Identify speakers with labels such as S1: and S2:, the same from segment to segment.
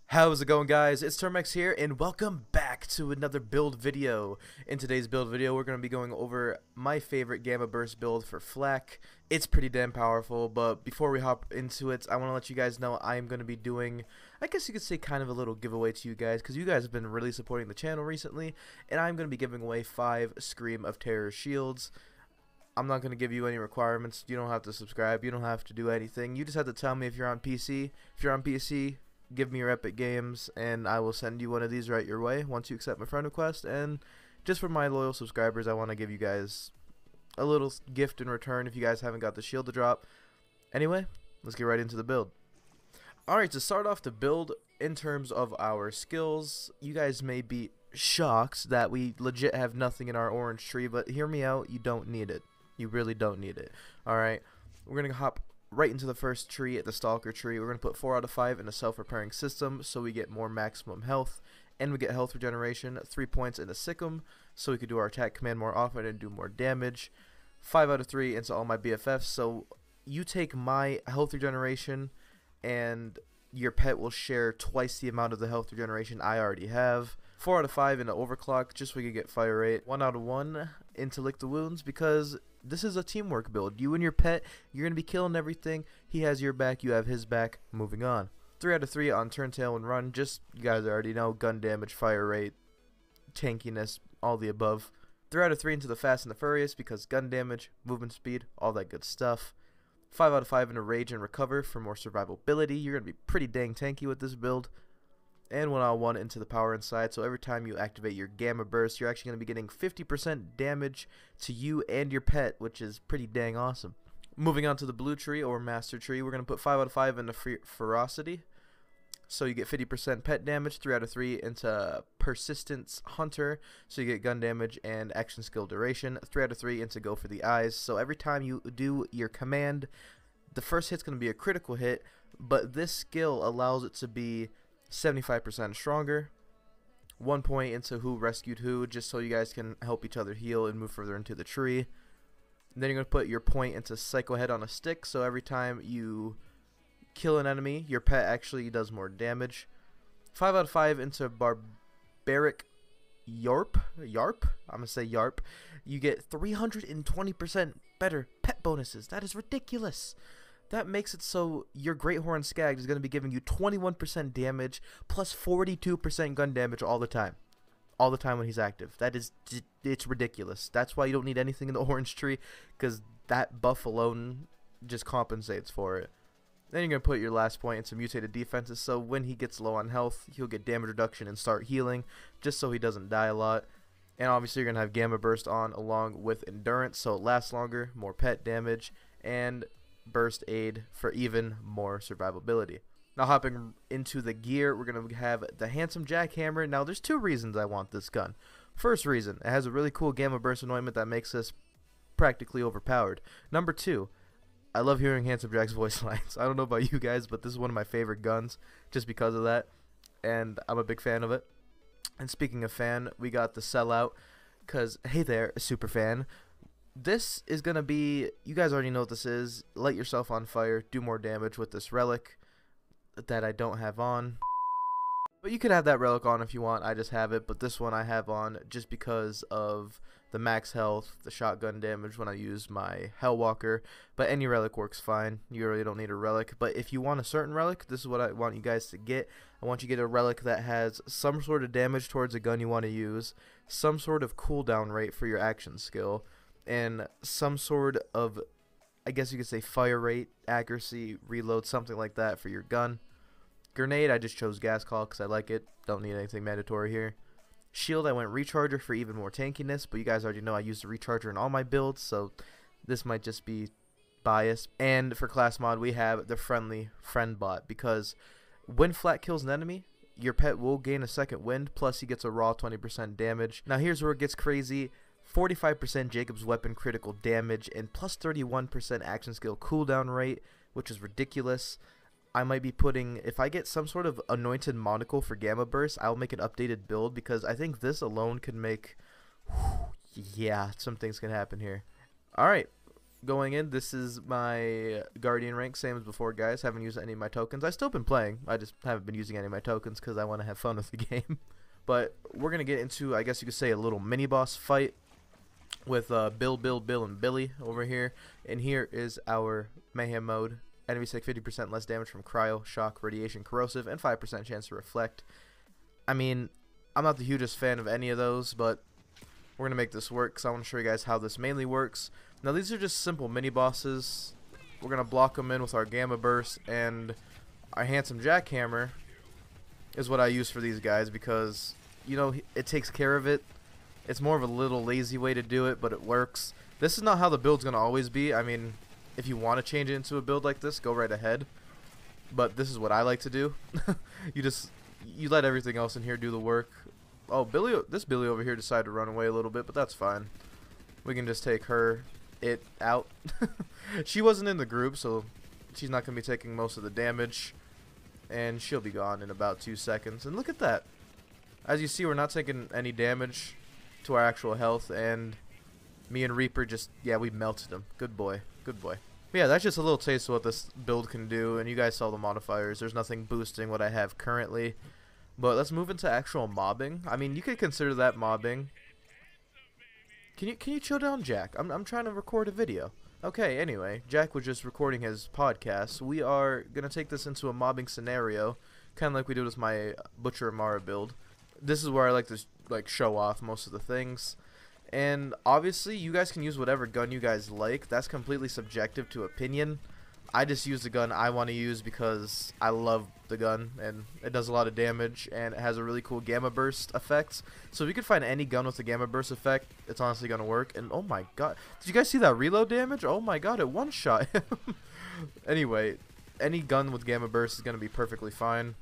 S1: How's it going, guys? It's Termex here, and welcome back to another build video. In today's build video, we're going to be going over my favorite Gamma Burst build for Flak. It's pretty damn powerful, but before we hop into it, I want to let you guys know I'm going to be doing, I guess you could say, kind of a little giveaway to you guys, because you guys have been really supporting the channel recently, and I'm going to be giving away 5 Scream of Terror shields. I'm not going to give you any requirements. You don't have to subscribe. You don't have to do anything. You just have to tell me if you're on PC. If you're on PC, give me your Epic Games, and I will send you one of these right your way once you accept my friend request. And just for my loyal subscribers, I want to give you guys a little gift in return if you guys haven't got the shield to drop. Anyway, let's get right into the build. Alright, to start off the build, in terms of our skills, you guys may be shocked that we legit have nothing in our orange tree, but hear me out, you don't need it. You really don't need it. Alright, we're going to hop right into the first tree at the Stalker Tree. We're going to put 4 out of 5 in a self-repairing system so we get more maximum health, and we get health regeneration, 3 points in the Sick'em so we can do our attack command more often and do more damage, 5 out of 3 into all my BFFs. So you take my health regeneration and your pet will share twice the amount of the health regeneration I already have. 4 out of 5 into overclock just so we can get fire rate. 1 out of 1 into lick the wounds because this is a teamwork build. You and your pet, you're going to be killing everything. He has your back, you have his back. Moving on. 3 out of 3 on turn, tail, and run. Just, you guys already know, gun damage, fire rate, tankiness, all the above. 3 out of 3 into the fast and the furious because gun damage, movement speed, all that good stuff. 5 out of 5 into rage and recover for more survivability. You're going to be pretty dang tanky with this build. And 1 out of 1 into the power inside, so every time you activate your Gamma Burst, you're actually going to be getting 50% damage to you and your pet, which is pretty dang awesome. Moving on to the blue tree or master tree, we're going to put 5 out of 5 into ferocity, so you get 50% pet damage. 3 out of 3 into persistence hunter, so you get gun damage and action skill duration. 3 out of 3 into go for the eyes, so every time you do your command, the first hit's going to be a critical hit, but this skill allows it to be 75% stronger. 1 point into who rescued who, just so you guys can help each other heal and move further into the tree. And then you're going to put your point into Psycho Head on a stick, so every time you kill an enemy, your pet actually does more damage. 5 out of 5 into Barbaric Yarp. I'm going to say Yarp. You get 320% better pet bonuses. That is ridiculous. That makes it so your Great Horn Skag is going to be giving you 21% damage plus 42% gun damage all the time. All the time when he's active. That is, it's ridiculous. That's why you don't need anything in the orange tree, because that buff alone just compensates for it. Then you're going to put your last point into mutated defenses, so when he gets low on health, he'll get damage reduction and start healing, just so he doesn't die a lot. And obviously you're going to have Gamma Burst on along with Endurance, so it lasts longer, more pet damage, and burst aid for even more survivability. Now hopping into the gear, we're going to have the Handsome Jackhammer. Now there's 2 reasons I want this gun. First reason, it has a really cool Gamma Burst anointment that makes us practically overpowered. Number 2, I love hearing Handsome Jack's voice lines. I don't know about you guys, but this is one of my favorite guns just because of that, and I'm a big fan of it. And speaking of fan, we got the Sellout, because hey there, super fan. This is going to be, you guys already know what this is, light yourself on fire, do more damage with this relic that I don't have on. But you could have that relic on if you want, I just have it, but this one I have on just because of the max health, the shotgun damage when I use my Hellwalker, but any relic works fine, you really don't need a relic. But if you want a certain relic, this is what I want you guys to get. I want you to get a relic that has some sort of damage towards a gun you want to use, some sort of cooldown rate for your action skill, and some sort of, I guess you could say, fire rate, accuracy, reload, something like that for your gun. Grenade, I just chose Gas Call because I like it. Don't need anything mandatory here. Shield, I went Recharger for even more tankiness, but you guys already know I use the Recharger in all my builds, so this might just be biased. And for class mod, we have the Friendly Friend Bot, because when Flak kills an enemy, your pet will gain a second wind, plus he gets a raw 20% damage. Now here's where it gets crazy. 45% Jacob's Weapon critical damage, and plus 31% action skill cooldown rate, which is ridiculous. I might be putting, if I get some sort of anointed monocle for Gamma Burst, I'll make an updated build, because I think this alone could make, yeah, some things can happen here. Alright, going in, this is my Guardian rank, same as before, guys. Haven't used any of my tokens. I've still been playing. I just haven't been using any of my tokens because I want to have fun with the game. But we're going to get into, I guess you could say, a little mini-boss fight with Bill, and Billy over here. And here is our Mayhem mode. Enemies take 50% less damage from cryo, shock, radiation, corrosive, and 5% chance to reflect. I mean, I'm not the hugest fan of any of those, but we're going to make this work because I want to show you guys how this mainly works. Now, these are just simple mini-bosses. We're going to block them in with our Gamma Burst, and our Handsome Jackhammer is what I use for these guys because, you know, it takes care of it. It's more of a little lazy way to do it, but it works. This is not how the build's going to always be. I mean, if you want to change it into a build like this, go right ahead. But this is what I like to do. You let everything else in here do the work. Oh, this Billy over here decided to run away a little bit, but that's fine. We can just take it out. She wasn't in the group, so she's not going to be taking most of the damage. And she'll be gone in about 2 seconds. And look at that. As you see, we're not taking any damage to our actual health. And me and Reaper just, yeah, we melted him. Good boy. Good boy. But yeah, that's just a little taste of what this build can do. And you guys saw the modifiers. There's nothing boosting what I have currently. But let's move into actual mobbing. I mean, you could consider that mobbing. Can you chill down, Jack? I'm trying to record a video. Okay, anyway, Jack was just recording his podcast. We are gonna take this into a mobbing scenario, kind of like we did with my Butcher Amara build. This is where I like to show off most of the things. And obviously, you guys can use whatever gun you guys like. That's completely subjective to opinion. I just use the gun I want to use because I love the gun and it does a lot of damage and it has a really cool gamma burst effect. So if you could find any gun with a gamma burst effect, it's honestly going to work. And oh my god, did you guys see that reload damage? Oh my god, it one-shot him. Anyway, any gun with gamma burst is going to be perfectly fine.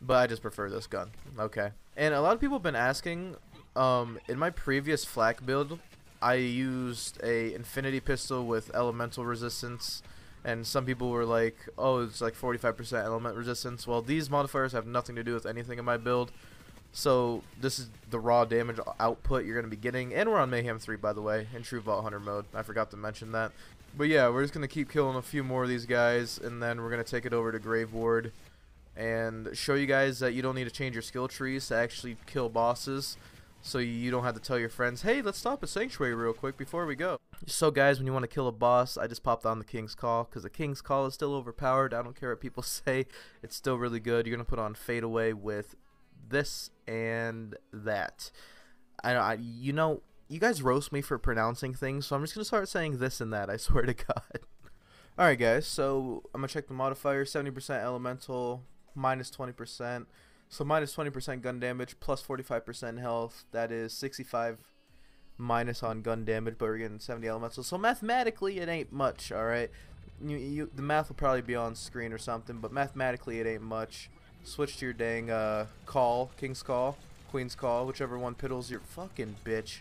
S1: But I just prefer this gun. Okay. And a lot of people have been asking, in my previous Flak build, I used a infinity pistol with elemental resistance, and some people were like, oh, it's like 45% element resistance. Well, these modifiers have nothing to do with anything in my build, so this is the raw damage output you're going to be getting. And we're on Mayhem 3, by the way, in True Vault Hunter mode. I forgot to mention that. But yeah, we're just going to keep killing a few more of these guys, and then we're going to take it over to Grave Ward and show you guys that you don't need to change your skill trees to actually kill bosses. So you don't have to tell your friends, hey, let's stop at Sanctuary real quick before we go. So guys, when you want to kill a boss, I just popped on the King's Call, because the King's Call is still overpowered. I don't care what people say. It's still really good. You're going to put on Fade Away with this and that. You know, you guys roast me for pronouncing things, so I'm just going to start saying this and that, I swear to God. Alright guys, so I'm going to check the modifier. 70% elemental, minus 20%. So minus 20% gun damage, plus 45% health. That is 65 minus on gun damage, but we're getting 70 elemental. So mathematically, it ain't much, alright? The math will probably be on screen or something, but mathematically, it ain't much. Switch to your dang call, King's Call, Queen's Call, whichever one piddles your fucking bitch.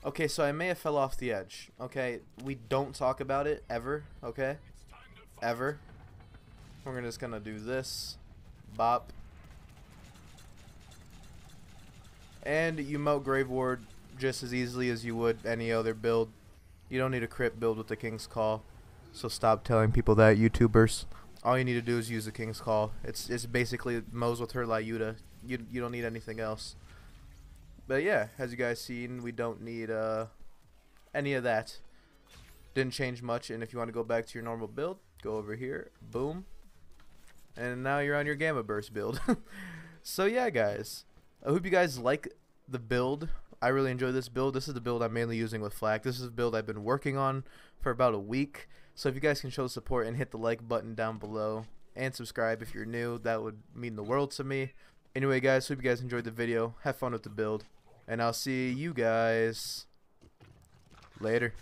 S1: Okay, so I may have fell off the edge, okay? We don't talk about it, ever, okay? Ever. We're just gonna do this. Bop. And you moat Grave Ward just as easily as you would any other build. You don't need a crit build with the King's Call. So stop telling people that, YouTubers. All you need to do is use the King's Call. It's basically mows with her Lyuda. You don't need anything else. But yeah, as you guys seen, we don't need any of that. Didn't change much, and if you want to go back to your normal build, go over here. Boom. And now you're on your Gamma Burst build. So yeah, guys, I hope you guys like the build. I really enjoy this build. This is the build I'm mainly using with Flak. This is the build I've been working on for about a week. So if you guys can show support and hit the like button down below and subscribe if you're new, that would mean the world to me. Anyway, guys, hope you guys enjoyed the video. Have fun with the build, and I'll see you guys later.